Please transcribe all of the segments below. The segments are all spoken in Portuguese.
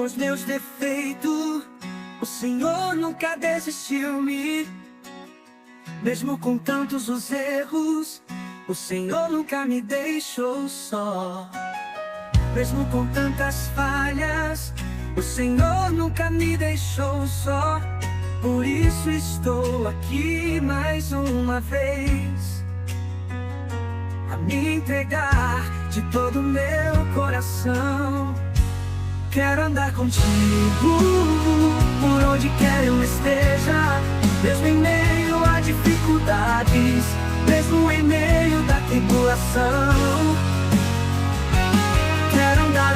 os meus defeitos, o Senhor nunca desistiu-me. Mesmo com tantos os erros, o Senhor nunca me deixou só. Mesmo com tantas falhas, o Senhor nunca me deixou só. Por isso estou aqui mais uma vez, a me entregar de todo o meu coração. Quero andar contigo, por onde quer eu esteja, mesmo em meio a dificuldades, mesmo em meio da tribulação. Quero andar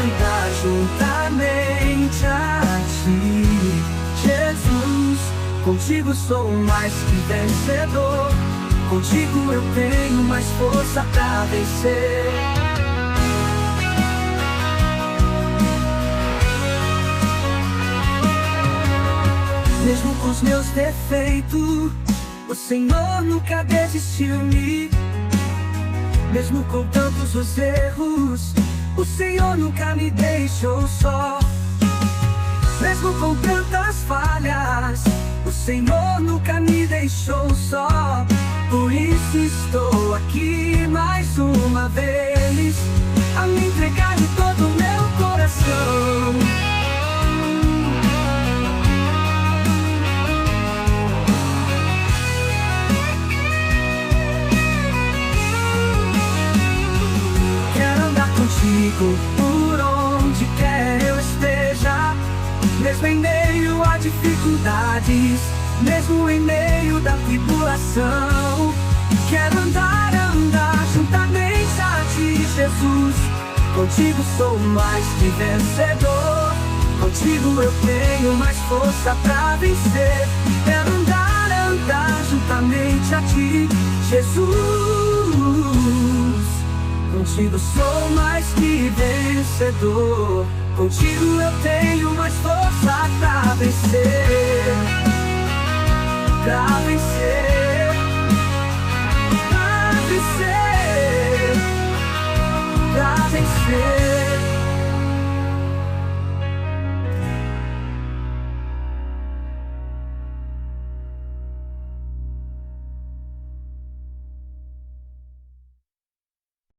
juntamente a ti, Jesus. Contigo sou mais que vencedor, contigo eu tenho mais força pra vencer. Mesmo com os meus defeitos, o Senhor nunca desistiu-me. Mesmo com tantos os erros, o Senhor nunca me deixou só. Mesmo com tantas falhas, o Senhor nunca me deixou só. Por isso estou aqui mais uma vez, a me entregar de todo o meu coração. Contigo, por onde quer eu esteja, mesmo em meio a dificuldades, mesmo em meio da tribulação. Quero andar juntamente a ti, Jesus. Contigo sou mais que vencedor, contigo eu tenho mais força pra vencer. Quero andar juntamente a ti, Jesus. Contigo sou mais que vencedor, contigo eu tenho mais força pra vencer. Pra vencer, pra vencer, pra vencer.